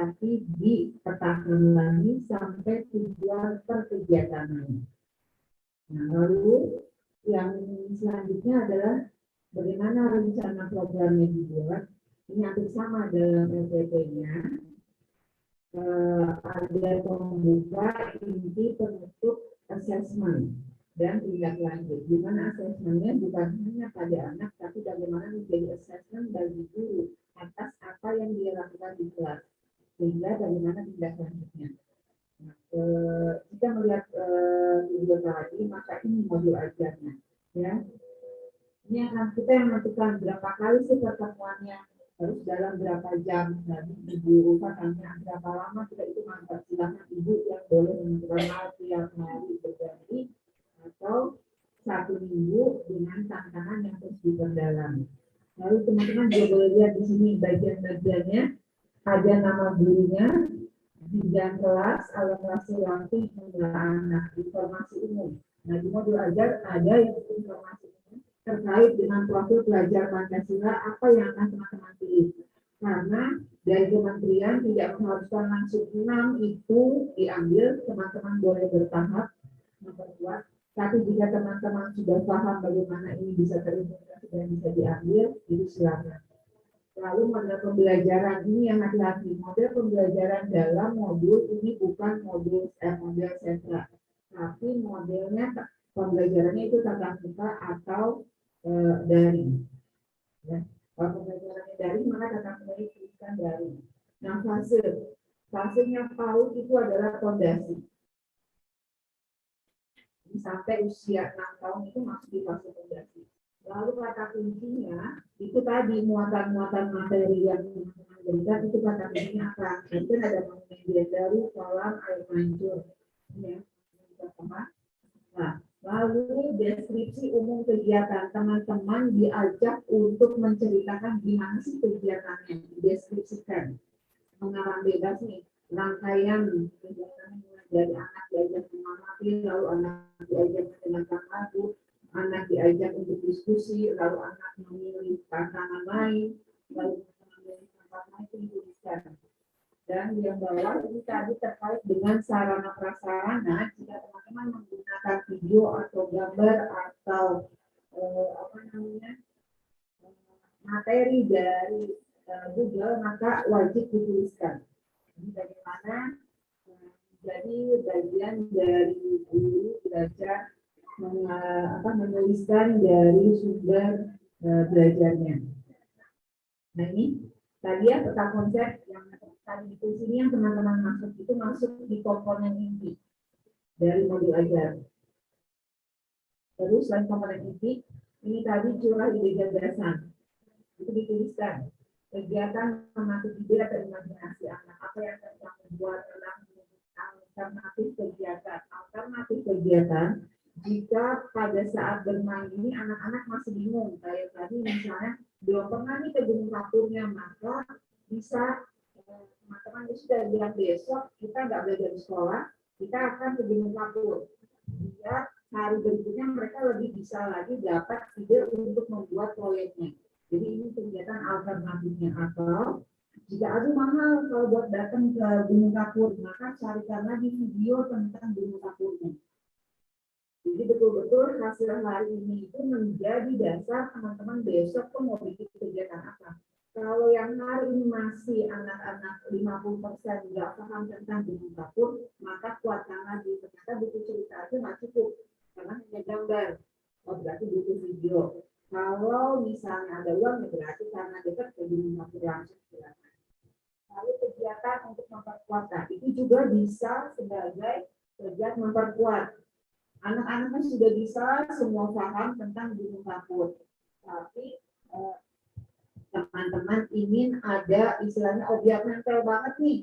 tapi dipetakan lagi sampai tujuan per kegiatan lain. Nah, lalu yang selanjutnya adalah bagaimana rencana programnya dibuat. Ini hampir sama dalam LPP-nya. Ada pembuka, inti, penutup, assessment, dan tindak lanjut. Di mana assessment-nya bukan hanya pada anak, tapi bagaimana menjadi assessment bagi guru atas apa yang dia lakukan di kelas, sehingga bagaimana tindak lanjutnya. Nah, jika melihat video tadi, maka ini modul ajarnya, ya. Ini akan kita yang menentukan berapa kali sih pertemuannya, harus dalam berapa jam. Jadi ibu tanya berapa lama kita itu mantap, silakan ibu yang boleh menentukan tiap hari berganti atau 1 minggu dengan tantangan yang terus diperdalam. Lalu teman-teman juga boleh lihat di sini bagian-bagiannya, ada nama gurunya, bidang kelas, alokasi waktu, jumlah anak, informasi umum. Nah, di modul ajar ada yang informasi umum terkait dengan profil pelajar Pancasila, apa yang akan teman-teman pilih. Karena dari kementerian tidak mengharuskan langsung 6 itu diambil, teman-teman boleh bertahap memperkuat. Tapi jika teman-teman sudah paham bagaimana ini bisa terintegrasi dan bisa diambil, itu silakan. Lalu model pembelajaran ini yang hati-hati. Model pembelajaran dalam modul ini bukan model sentra, tapi modelnya pembelajarannya itu tatap muka atau daring. Ya. Kalau pembelajarannya daring, maka tatap muka tuliskan daring. Nah, fasenya PAUD itu adalah fondasi. Sampai usia 6 tahun itu masuk di fase fondasi. Lalu kata kuncinya itu tadi muatan-muatan materi yang teman-teman berikan, itu kata kuncinya apa? Itu ada mengenai baru, kolam, air mancur. Ya, nah, lalu deskripsi umum kegiatan, teman-teman diajak untuk menceritakan gimana sih kegiatannya, deskripsikan. Mengarang bebas nih, rangkaian kegiatan dari anak diajak mengamati, lalu anak diajak mendengarkan lagu, anak diajak untuk diskusi, lalu anak memilih tantangan lain, lalu memilih tantangan lain itu dituliskan. Dan yang bawah ini tadi terkait dengan sarana prasarana, jika teman-teman menggunakan video atau gambar atau materi dari Google, maka wajib dituliskan. Ini bagaimana jadi bagian dari guru belajar menuliskan dari sumber belajarnya. Nah, ini tadi ya peta konsep yang tadi di sini yang teman-teman masuk di komponen inti dari modul ajar. Terus selain komponen inti, ini tadi curah ide gagasan. Itu dituliskan. Kegiatan mengatur ide atau imajinasi anak, apa yang akan membuat anak alternatif kegiatan jika pada saat bermain ini anak-anak masih bingung, kayak tadi misalnya belum pernah nih ke gunung kapurnya, maka bisa teman-teman sudah bilang besok kita nggak belajar di sekolah, kita akan ke gunung kapur. Biar hari berikutnya mereka lebih bisa lagi dapat ide untuk membuat proyeknya. Jadi ini kegiatan alternatifnya. Atau jika aduh mahal kalau buat datang ke gunung kapur, maka carikan lagi video tentang gunung kapurnya. Jadi betul-betul hasil hari ini itu menjadi dasar teman-teman besok tuh mau bikin kegiatan apa. Kalau yang hari ini masih anak-anak 50% nggak paham tentang gunung kapur, maka kuatkan lagi. Ternyata buku cerita itu nggak cukup, karena hanya gambar. Oh, berarti butuh video. Kalau misalnya ada uang, berarti karena dekat ke gunung kapur langsung silakan. Lalu kegiatan untuk memperkuat, itu juga bisa sebagai kegiatan memperkuat. Anak-anaknya sudah bisa semua paham tentang gunung kapur, tapi teman-teman ingin ada istilahnya objek nempel banget nih,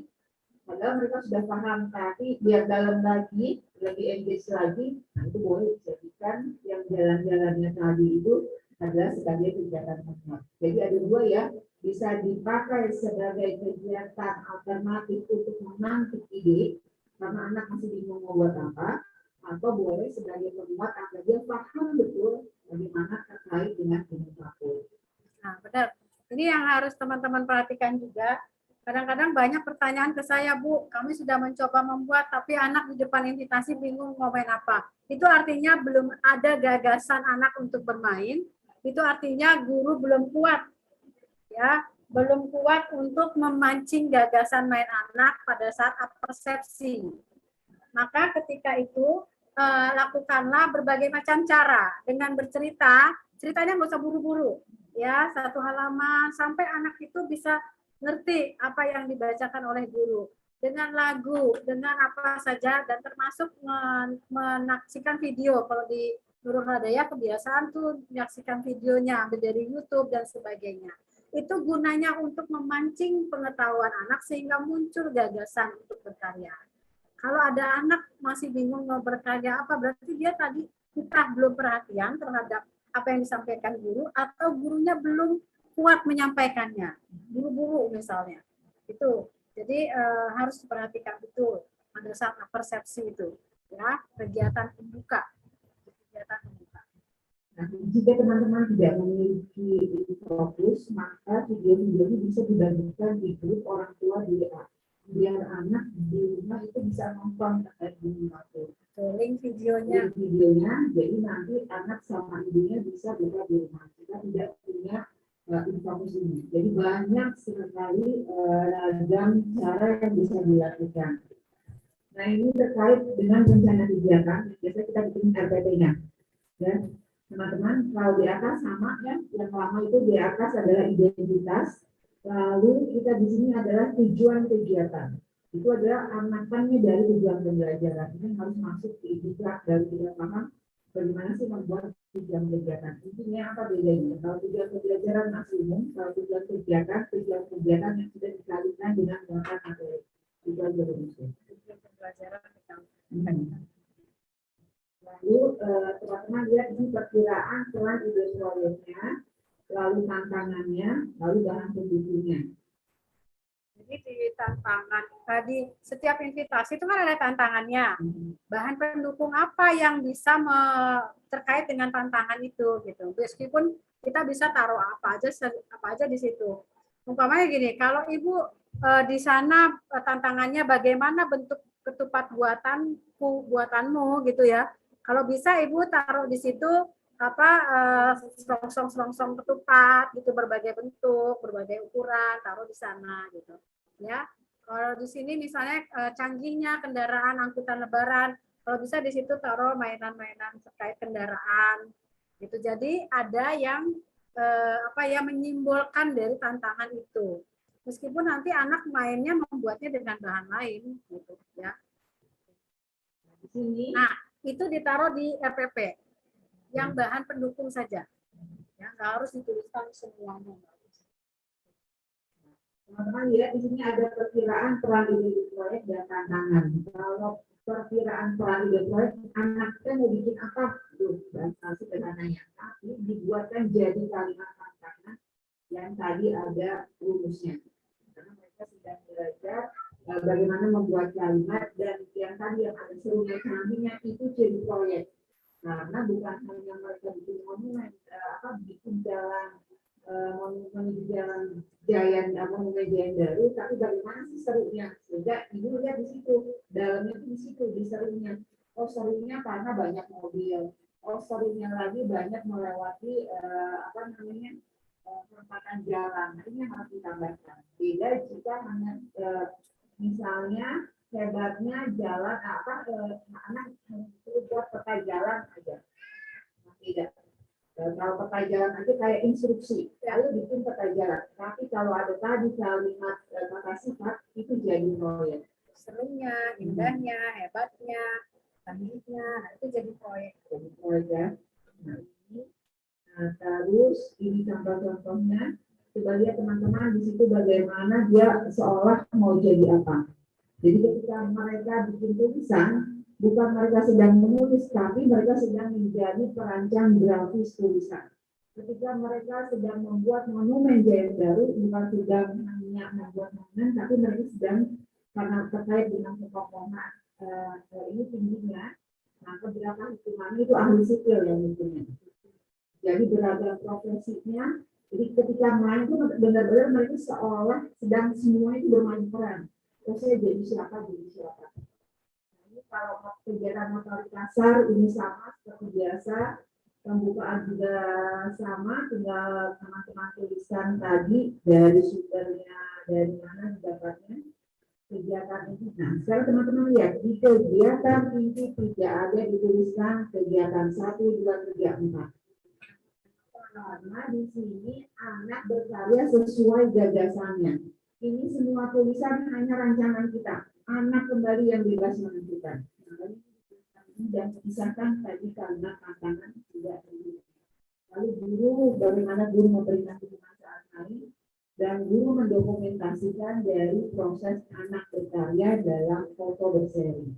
padahal mereka sudah paham, tapi biar dalam lagi, lebih engage lagi, nah itu boleh dijadikan yang jalan-jalannya tadi itu adalah sebagai kegiatan memperkuat. Jadi ada dua ya, bisa dipakai sebagai kegiatan alternatif untuk menangkap ide, karena anak masih bingung mau buat apa, atau boleh sebagai penguat agar dia paham betul bagaimana terkait dengan gunung kapur. Nah, benar. Ini yang harus teman-teman perhatikan juga. Kadang-kadang banyak pertanyaan ke saya, Bu, kami sudah mencoba membuat, tapi anak di depan invitasi bingung mau main apa. Itu artinya belum ada gagasan anak untuk bermain, itu artinya guru belum kuat, ya, belum kuat untuk memancing gagasan main anak pada saat persepsi. Maka ketika itu, lakukanlah berbagai macam cara dengan bercerita, ceritanya nggak usah buru-buru, ya, 1 halaman, sampai anak itu bisa ngerti apa yang dibacakan oleh guru dengan lagu, dengan apa saja, dan termasuk menyaksikan video. Kalau di Nurul Hadayah kebiasaan tuh menyaksikan videonya dari YouTube dan sebagainya. Itu gunanya untuk memancing pengetahuan anak sehingga muncul gagasan untuk berkarya. Kalau ada anak masih bingung mau berkarya apa, berarti dia tadi entah belum perhatian terhadap apa yang disampaikan guru, atau gurunya belum kuat menyampaikannya, buru-buru misalnya. Itu jadi harus diperhatikan betul pada saat persepsi itu, ya, kegiatan pembuka. Nah, jika teman-teman tidak memiliki fokus, maka video-video ini bisa dibagikan di grup orang tua di WA, biar anak di rumah itu bisa nonton terkait dengan itu. Link videonya. Jadi nanti anak sama ibunya bisa buka di rumah. Kita tidak punya fokus ini. Jadi banyak sekali ragam cara yang bisa dilakukan. Nah, ini terkait dengan rencana kegiatan. Biasanya kita bikin RPP-nya. Ya, teman-teman, kalau di atas sama ya, yang lama itu di atas adalah identitas, lalu kita di sini adalah tujuan kegiatan. Itu adalah anakannya dari tujuan pembelajaran. Ini harus masuk di diklat dari kita paham bagaimana sih membuat tujuan kegiatan. Intinya apa bedanya? Kalau tujuan pembelajaran masih umum, kalau tujuan kegiatan yang sudah dikalikan dengan muatan materi. Tujuan berusaha. Tujuan pembelajaran Lalu teman-teman lihat ini perkiraan peran ide proyeknya, lalu tantangannya, lalu bahan pendukungnya. Jadi di tantangan tadi setiap invitasi itu kan ada tantangannya. Bahan pendukung apa yang bisa terkait dengan tantangan itu gitu. Meskipun kita bisa taruh apa aja di situ. Umpamanya gini, kalau Ibu di sana tantangannya bagaimana bentuk ketupat buatanmu gitu ya. Kalau bisa Ibu taruh di situ apa selongsong ketupat gitu, berbagai bentuk, berbagai ukuran, taruh di sana gitu. Ya. Kalau di sini misalnya canggihnya kendaraan angkutan lebaran, kalau bisa di situ taruh mainan-mainan terkait kendaraan. Gitu. Jadi ada yang menyimbolkan dari tantangan itu. Meskipun nanti anak mainnya membuatnya dengan bahan lain gitu ya. Nah, itu ditaruh di RPP yang bahan pendukung saja. Ya, nggak harus dituliskan semuanya. Teman-teman lihat di sini ada perkiraan peran ide proyek dan tantangan. Kalau perkiraan peran ide proyek, anaknya mau bikin apa? Bahasa sederhananya. Tapi dibuatkan jadi kalimat tantangan yang tadi ada rumusnya. Karena mereka sedang belajar bagaimana membuat kalimat, dan yang tadi yang ada serunya canggihnya itu jadi proyek. Karena bukan hanya mereka bikin monumen, bikin jalan menuju jalan Jayan Baru, tapi bagaimana sih serunya? Sehingga ibu lihat di situ, dalamnya itu di situ, di serunya. Oh, serunya karena banyak mobil. Oh, serunya lagi banyak melewati perempatan jalan. Nah, ini yang harus ditambahkan. Beda jika hanya misalnya hebatnya jalan anak buat peta jalan aja. Nah, tidak. Kalau peta jalan aja kayak instruksi, lalu bikin peta jalan. Tapi kalau ada tadi kalimat kata sifat, itu jadi proyek. Serunya, indahnya, hebatnya, canggihnya, itu jadi proyek. Jadi proyek ya. Nah, terus ini contoh-contohnya. Coba lihat teman-teman di situ bagaimana dia seolah mau jadi apa. Jadi ketika mereka bikin tulisan, bukan mereka sedang menulis, tapi mereka sedang menjadi perancang grafis tulisan. Ketika mereka sedang membuat monumen Jayan Baru, bukan sedang hanya membuat monumen, tapi mereka sedang, karena terkait dengan kekokohan ini tingginya, nah keberapa hitungannya itu ahli sipil yang hitungannya. Jadi beragam profesinya, Jadi ketika main itu benar-benar mereka seolah sedang semua itu bermain peran. Terus saya jadi siapa. Ini kalau kegiatan motorik kasar ini sama seperti biasa, pembukaan juga sama, tinggal teman-teman tuliskan tadi dari sumbernya, dari mana didapatnya kegiatan itu. Nah, sekarang teman-teman lihat di kegiatan inti tidak ada dituliskan kegiatan 1, 2, 3, 4. Karena di sini anak berkarya sesuai gagasannya. Ini semua tulisan hanya rancangan kita. Anak kembali yang bebas menentukan. Dan pisahkan tadi karena tantangan tidak terlalu. Lalu guru, bagaimana guru memberikan dukungan saat main, dan guru mendokumentasikan dari proses anak berkarya dalam foto berseri.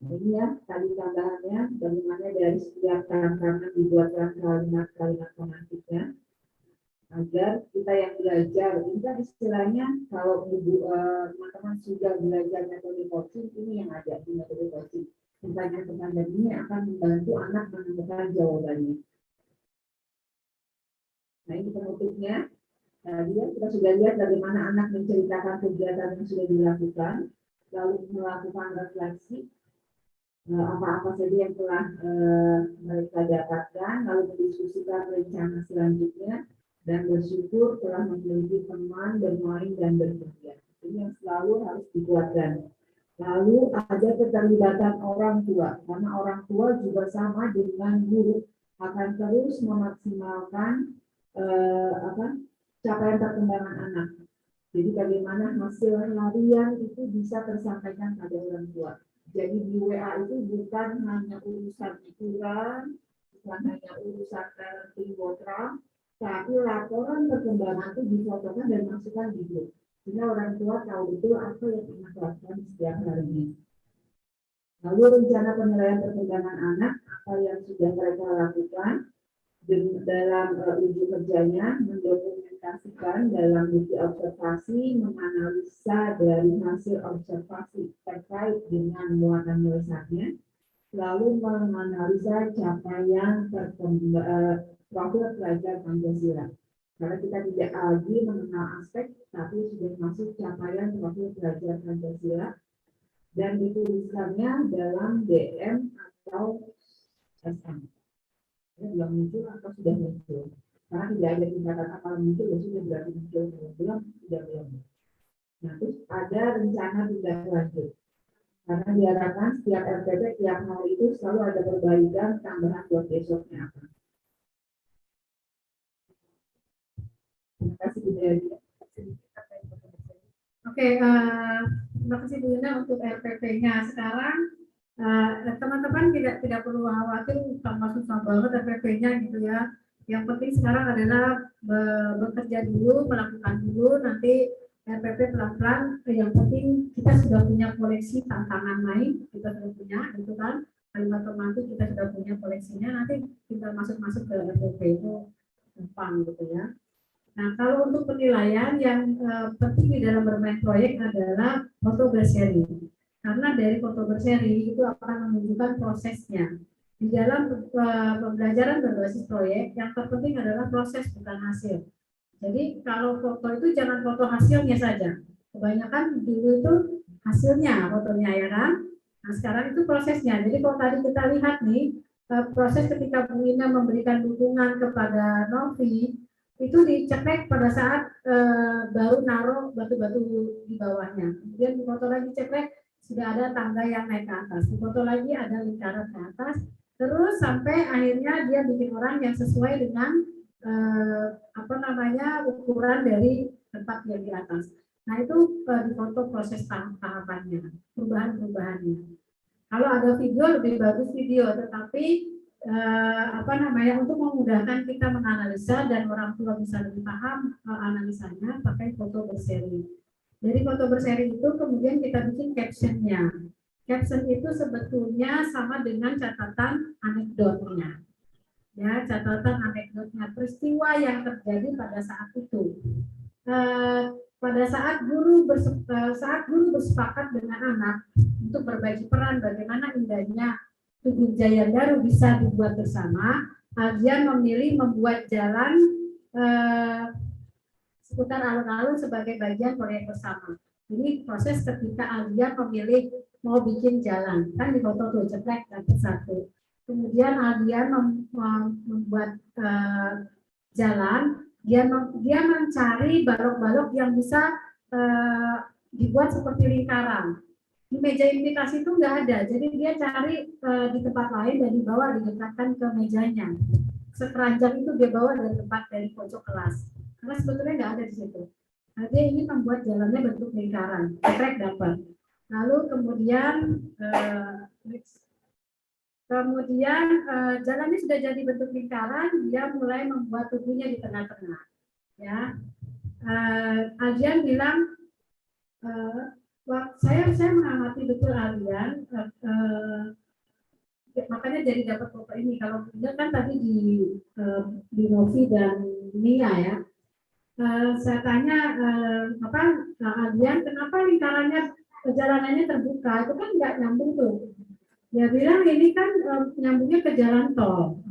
Ini ya tadi tambahannya, bagaimana dari setiap tantangan dibuatkan kalimat-kalimat pemantiknya agar kita yang belajar, ini kan istilahnya kalau teman-teman sudah belajar metode coaching, ini yang ada di metode coaching. Pertanyaan-pertanyaan ini akan membantu anak menemukan jawabannya. Nah ini penutupnya. Kita sudah lihat bagaimana anak menceritakan kegiatan yang sudah dilakukan, lalu melakukan refleksi apa-apa saja yang telah mereka dapatkan, lalu mendiskusikan rencana selanjutnya, dan bersyukur telah memiliki teman bermain dan berkarya. Ini yang selalu harus dikuatkan. Lalu ada keterlibatan orang tua, karena orang tua juga sama dengan guru akan terus memaksimalkan capaian perkembangan anak. Jadi bagaimana hasil harian itu bisa tersampaikan pada orang tua. Jadi di WA itu bukan hanya urusan ukuran, bukan hanya urusan parenting program, tapi laporan perkembangan itu difotokan dan masukkan di grup. Sehingga orang tua tahu betul apa yang anak lakukan setiap harinya. Lalu rencana penilaian perkembangan anak, apa yang sudah mereka lakukan dalam uji kerjanya, mendokumentasikan dalam bukti observasi, menganalisa dari hasil observasi terkait dengan muatan melesetnya, lalu menganalisa capaian profil pelajar Pancasila. Karena kita tidak lagi mengenal aspek, tapi sudah masuk capaian profil pelajar Pancasila dan dituliskannya dalam DM atau SM. Belum muncul atau sudah muncul. Karena tidak ada tingkatan apa muncul, ya sudah berarti muncul. Belum, tidak belum. Nah, terus ada rencana tindak lanjut. Karena diharapkan setiap RPP tiap hari itu selalu ada perbaikan tambahan buat besoknya apa. Terima kasih Bu Dewi. Oke, terima kasih Bu Yuna untuk RPP-nya. Sekarang teman-teman tidak perlu khawatir tambah susah banget RPP-nya gitu ya. Yang penting sekarang adalah bekerja dulu, melakukan dulu, nanti RPP pelan-pelan. Yang penting kita sudah punya koleksi tantangan lain, kita sudah punya, gitu kan. Kalimat romantis kita sudah punya koleksinya, nanti kita masuk ke RPP itu gampang gitu ya. Nah, kalau untuk penilaian yang penting di dalam bermain proyek adalah foto berseri. Karena dari foto berseri itu akan menunjukkan prosesnya. Di dalam pembelajaran berbasis proyek, yang terpenting adalah proses bukan hasil. Jadi kalau foto itu jangan foto hasilnya saja. Kebanyakan dulu itu hasilnya fotonya ya kan. Nah sekarang itu prosesnya. Jadi kalau tadi kita lihat nih proses ketika Bu Ina memberikan dukungan kepada Novi itu diceklek pada saat baru naruh batu-batu di bawahnya. Kemudian di foto lagi ceklek sudah ada tangga yang naik ke atas. Di foto lagi ada lingkaran ke atas. Terus sampai akhirnya dia bikin orang yang sesuai dengan ukuran dari tempat yang di atas. Nah itu difoto proses tahapannya, perubahan-perubahannya. Kalau ada video lebih bagus video, tetapi untuk memudahkan kita menganalisa dan orang tua bisa lebih paham analisanya pakai foto berseri. Dari foto berseri itu kemudian kita bikin captionnya. Caption itu sebetulnya sama dengan catatan anekdotnya. Ya, catatan anekdotnya peristiwa yang terjadi pada saat itu. Pada saat guru bersepakat dengan anak untuk berbagi peran bagaimana indahnya tugu Jaya Daru bisa dibuat bersama, Aldian memilih membuat jalan seputar alun-alun sebagai bagian proyek bersama. Ini proses ketika Aldian memilih mau bikin jalan, kan di foto tuh ceplek dan satu. Kemudian Aldian membuat jalan, dia mencari balok-balok yang bisa dibuat seperti lingkaran. Di meja imitasi itu nggak ada, jadi dia cari di tempat lain dan dibawa didekatkan ke mejanya. Sekeranjang itu dia bawa dari pojok kelas, karena sebetulnya nggak ada di situ. Nah, dia ingin membuat jalannya bentuk lingkaran, track dapat. Lalu kemudian jalannya sudah jadi bentuk lingkaran, dia mulai membuat tubuhnya di tengah-tengah. Ya, Aldian bilang, saya mengamati betul Aldian, makanya jadi dapat foto ini. Kalau dia kan tadi di Novi dan Mia ya, saya tanya Aldian, kenapa lingkarannya jalanannya terbuka? Itu kan nggak nyambung tuh. Dia bilang ini kan nyambungnya ke jalan tol.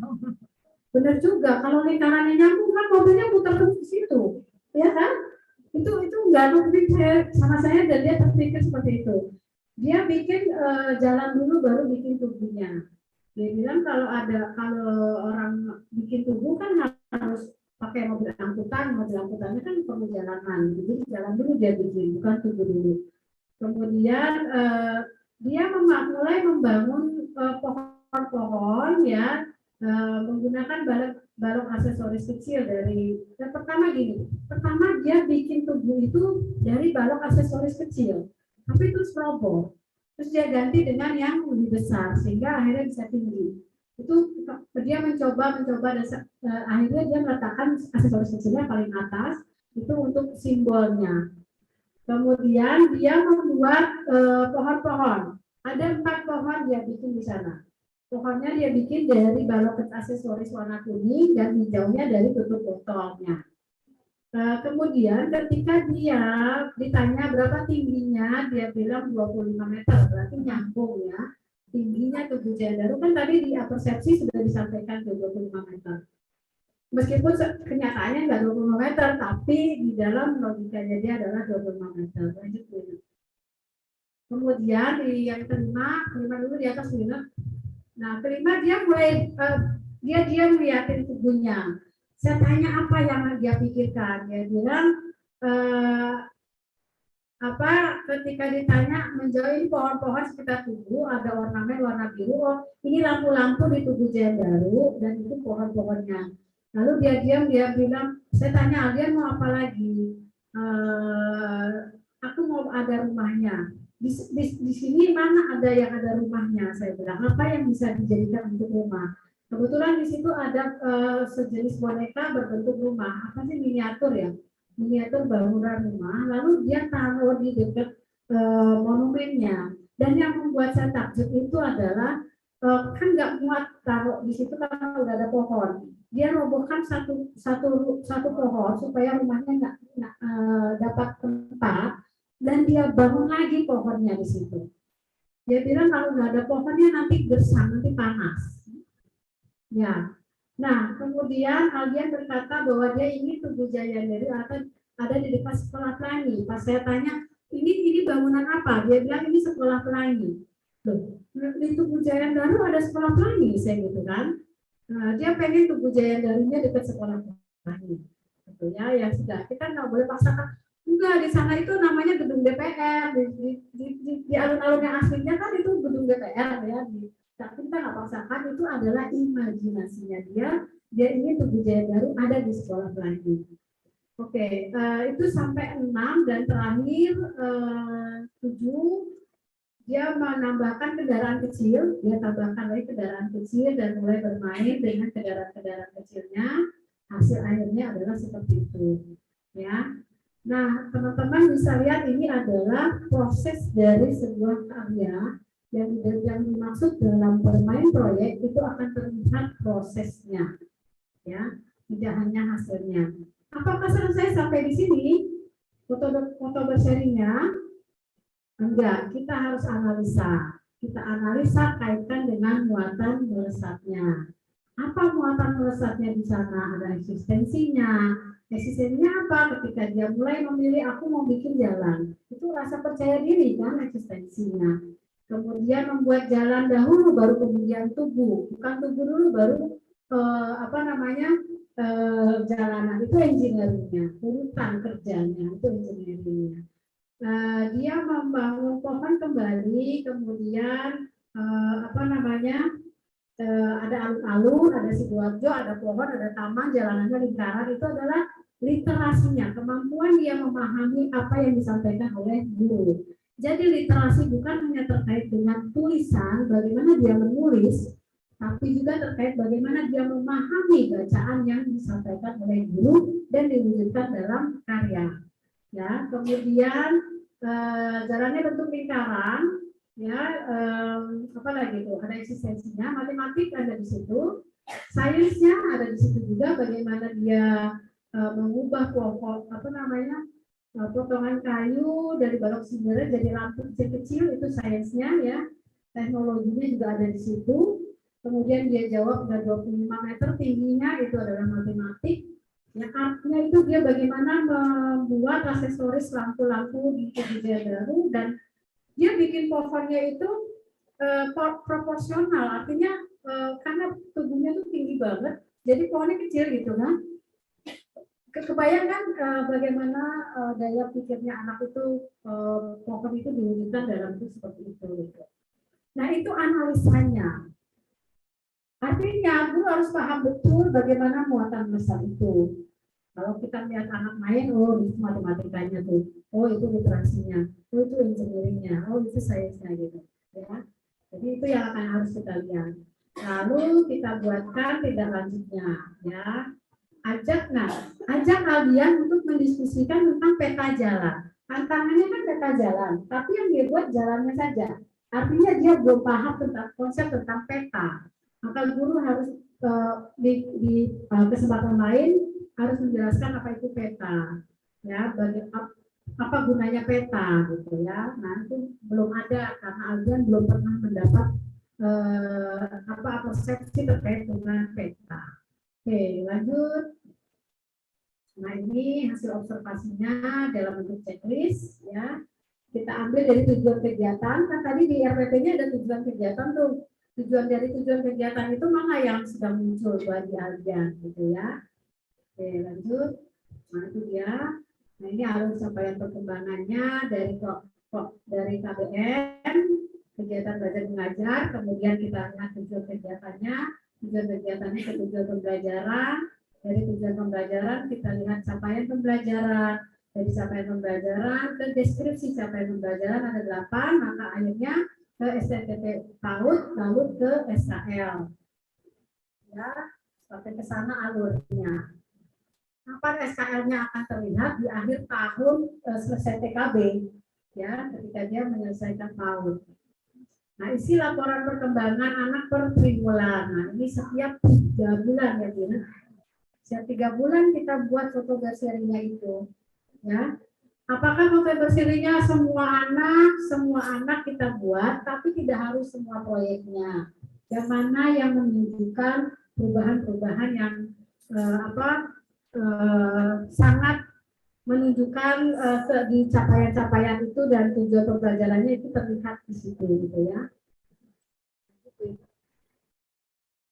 Benar juga, kalau lingkarannya nyambung kan mobilnya muter terus di situ, ya kan? Itu nggak berpikir sama saya dan dia terpikir seperti itu. Dia bikin jalan dulu baru bikin tubuhnya. Dia bilang kalau orang bikin tubuh kan harus pakai mobil angkutannya kan perlu jalanan. Jadi jalan dulu dia bikin, bukan tubuh dulu. Kemudian dia mulai membangun pohon-pohon ya, menggunakan balok aksesoris kecil dari pertama dia bikin tubuh itu dari balok aksesoris kecil, tapi terus roboh, terus dia ganti dengan yang lebih besar sehingga akhirnya bisa tinggi. Itu dia mencoba akhirnya dia meletakkan aksesoris kecilnya paling atas itu untuk simbolnya. Kemudian dia membuat pohon-pohon, ada 4 pohon dia bikin di sana. Pohonnya dia bikin dari balok aksesoris warna kuning dan hijaunya dari tutup botolnya. Kemudian ketika dia ditanya berapa tingginya, dia bilang 25 meter, berarti nyambung ya. Tingginya tubuh Jaya-Daru kan tadi di persepsi sudah disampaikan ke 25 meter. Meskipun kenyataannya nggak 25 meter, tapi di dalam logikanya dia adalah 25 meter. Lanjut dulu. Kemudian yang kelima dulu di atas dulu. Nah, kelima dia mulai dia melihatin tubuhnya. Saya tanya apa yang dia pikirkan. Dia bilang ketika ditanya menjauhi pohon-pohon sekitar tubuh ada ornamen warna biru. Oh, ini lampu-lampu di tubuh Jaya-Daru dan itu pohon-pohonnya. Lalu dia bilang, saya tanya Aldian mau apa lagi? Aku mau ada rumahnya. Di sini mana ada yang ada rumahnya? Saya bilang, apa yang bisa dijadikan untuk rumah? Kebetulan di situ ada sejenis boneka berbentuk rumah. Apa sih, miniatur ya? Miniatur bangunan rumah. Lalu dia taruh di dekat monumennya. Dan yang membuat saya takjub itu adalah kan nggak muat taruh di situ karena udah ada pohon. Dia robohkan satu pohon supaya rumahnya nggak dapat tempat. Dan dia bangun lagi pohonnya di situ. Dia bilang kalau nggak ada pohonnya nanti gersang, nanti panas. Ya. Nah, kemudian Aldian berkata bahwa dia ingin tubuh Jaya-Daru ada di dekat sekolah pelangi. Pas saya tanya, ini bangunan apa? Dia bilang ini sekolah pelangi. Loh, di tubuh Jaya-Daru ada sekolah pelangi, saya gitu kan. Nah, dia pengen tubuh Jaya-Darunya dekat sekolah pelangi. Gitu ya sudah. Kita nggak boleh paksakan. Enggak, di sana itu namanya gedung DPR. Di alun-alun yang aslinya kan itu gedung DPR ya. Tapi kita nggak paksakan, itu adalah imajinasinya dia ingin tubuh Jaya-Daru ada di sekolah pelangi. Oke, itu sampai 6 dan terakhir 7 dia menambahkan kendaraan kecil, dia tambahkan lagi kendaraan kecil dan mulai bermain dengan kendaraan kecilnya. Hasil akhirnya adalah seperti itu, ya. Nah, teman-teman bisa lihat ini adalah proses dari sebuah karya yang dimaksud dalam bermain proyek itu akan terlihat prosesnya, ya, tidak hanya hasilnya. Apakah selesai sampai di sini foto berserinya? Enggak, kita harus analisa. Kita analisa kaitkan dengan muatan melesatnya. Apa muatan melesatnya di sana? Ada eksistensinya. Eksistensinya apa? Ketika dia mulai memilih aku mau bikin jalan, itu rasa percaya diri kan eksistensinya. Kemudian membuat jalan dahulu, baru kemudian tubuh. Bukan tubuh dulu, baru apa namanya jalanan. Itu engineeringnya, urutan kerjanya itu engineeringnya. Dia membangun pohon kembali, kemudian apa namanya ada alun-alun, ada sidoarjo, ada pohon, ada taman, jalanannya lingkaran. Itu adalah literasinya, kemampuan dia memahami apa yang disampaikan oleh guru. Jadi literasi bukan hanya terkait dengan tulisan, bagaimana dia menulis, tapi juga terkait bagaimana dia memahami bacaan yang disampaikan oleh guru dan diwujudkan dalam karya. Ya, kemudian jalannya bentuk lingkaran, ya apa lagi itu, ada eksistensinya, matematik ada di situ, sainsnya ada di situ juga, bagaimana dia mengubah pokok apa namanya potongan kayu dari balok sindera jadi lampu kecil-kecil, itu sainsnya ya. Teknologinya juga ada di situ. Kemudian dia jawab udah 25 meter tingginya, itu adalah matematik. Ya, artinya itu dia bagaimana membuat aksesoris lampu-lampu di dia baru, dan dia bikin pohonnya itu proporsional, artinya karena tubuhnya tuh tinggi banget, jadi pohonnya kecil gitu kan. Kebayangkan bagaimana daya pikirnya anak itu, pohon itu diwujudkan dalam itu seperti itu gitu. Nah itu analisanya. Artinya guru harus paham betul bagaimana muatan besar itu. Kalau kita lihat anak main, oh itu matematikanya tuh, oh itu literasinya, oh itu engineeringnya, oh itu sainsnya gitu, ya. Jadi itu yang akan harus kita lihat. Lalu kita buatkan tindak lanjutnya, ya. Ajak kalian untuk mendiskusikan tentang peta jalan. Tantangannya kan peta jalan, tapi yang dia buat jalannya saja. Artinya dia belum paham tentang konsep tentang peta. Maka guru harus di kesempatan lain harus menjelaskan apa itu peta, ya, apa gunanya peta gitu ya. Nah itu belum ada karena Aldian belum pernah mendapat apa persepsi terkait dengan peta. Oke, lanjut. Nah ini hasil observasinya dalam bentuk checklist ya. Kita ambil dari tujuan kegiatan, kan tadi di RPP-nya ada tujuan kegiatan tuh. Tujuan dari tujuan kegiatan itu mana yang sedang muncul bagi Aldian gitu ya. Oke, lanjut. Nah, itu dia. Nah, ini alur capaian perkembangannya dari KBM, kegiatan belajar mengajar, kemudian kita lihat tujuan kegiatannya ke tujuan pembelajaran, dari tujuan pembelajaran kita lihat capaian pembelajaran, dari capaian pembelajaran ke deskripsi capaian pembelajaran ada 8, maka akhirnya ke STTP PAUD, lalu ke SKL. Ya, sampai ke sana alurnya. Kapan SKL-nya akan terlihat di akhir tahun selesai TKB, ya, ketika dia menyelesaikan PAUD. Nah, isi laporan perkembangan anak per triwulan. Nah, ini setiap 3 bulan ya, Bu. Setiap 3 bulan kita buat foto berserinya itu, ya. Apakah foto berserinya semua anak kita buat, tapi tidak harus semua proyeknya. Yang mana yang menunjukkan perubahan-perubahan yang sangat menunjukkan di capaian-capaian itu dan tujuan pembelajarannya itu terlihat di situ gitu ya.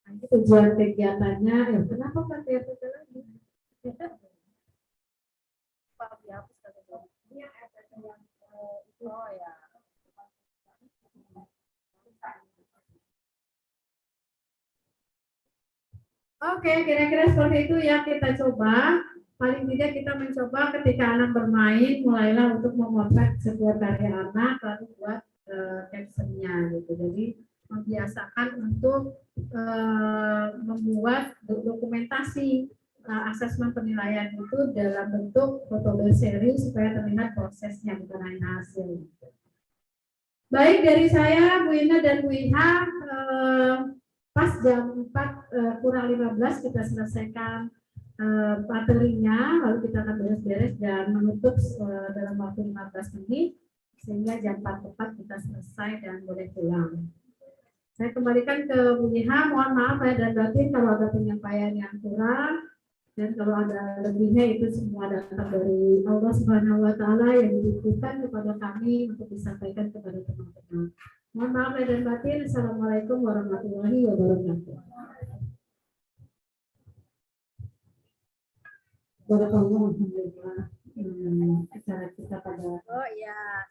Nanti tujuan kegiatannya, kenapa Pak TFT lagi? Pak dihapus kan? Iya, yang itu. Oh ya. Oke, kira-kira seperti itu ya kita coba. Paling tidak kita mencoba ketika anak bermain, mulailah untuk memotret sebuah karya anak, lalu buat captionnya gitu. Jadi membiasakan untuk membuat dokumentasi asesmen penilaian itu dalam bentuk foto berseri supaya terlihat prosesnya bukan hanya hasil. Baik, dari saya Bu Ina dan Bu Iha, pas jam 4 kurang 15 kita selesaikan materinya, lalu kita akan beres-beres dan menutup dalam waktu 15 menit sehingga jam 4 tepat kita selesai dan boleh pulang. Saya kembalikan ke Bu Niha, mohon maaf lahir dan batin kalau ada penyampaian yang kurang. Dan kalau ada lebihnya itu semua datang dari Allah Subhanahu wa taala yang dititipkan kepada kami untuk disampaikan kepada teman-teman. Mohon maaf lahir dan batin. Assalamualaikum warahmatullahi wabarakatuh. Alhamdulillah. Acara kita pada Oh iya.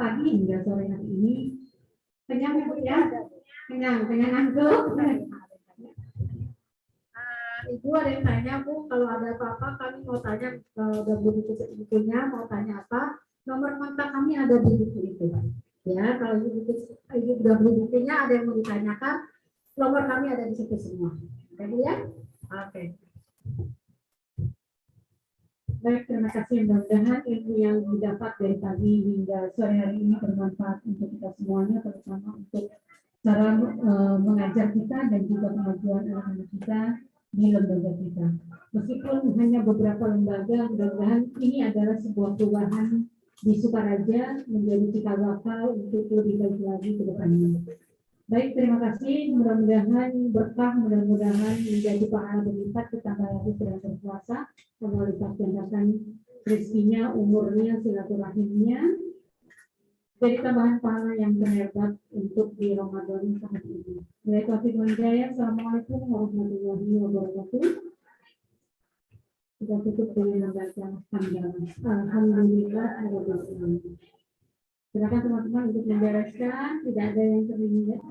pagi hingga sore hari ini kenyang Bu ya? Kenyang ngantuk. Ibu ada yang tanya Bu, kalau ada apa-apa kami mau tanya udah bukunya mau tanya apa, nomor kontak kami ada di buku itu. Ya, kalau ibu udah beli bukunya ada yang mau ditanyakan, nomor kami ada di situ semua. Oke Bu ya? Oke. Baik, terima kasih. Mudah-mudahan ilmu yang didapat dari pagi hingga sore hari ini bermanfaat untuk kita semuanya, terutama untuk cara mengajar kita dan juga kemajuan anak-anak kita di lembaga kita. Meskipun hanya beberapa lembaga, mudah-mudahan ini adalah sebuah perubahan di Sukaraja menjadi cikal bakal untuk lebih baik lagi ke depannya. Baik, terima kasih. Mudah-mudahan berkah, mudah-mudahan menjadi pahala berlipat ditambah lagi sedang berpuasa, Allah lipat gandakan rezekinya, umurnya, silaturahimnya. Jadi tambahan pahala yang berhebat untuk di Ramadan saat ini. Baik, Taufiq Wanjaya. Assalamualaikum warahmatullahi wabarakatuh. Kita tutup dengan membaca hamdalah. Alhamdulillah. Silakan teman-teman untuk membereskan. Tidak ada yang terlihat.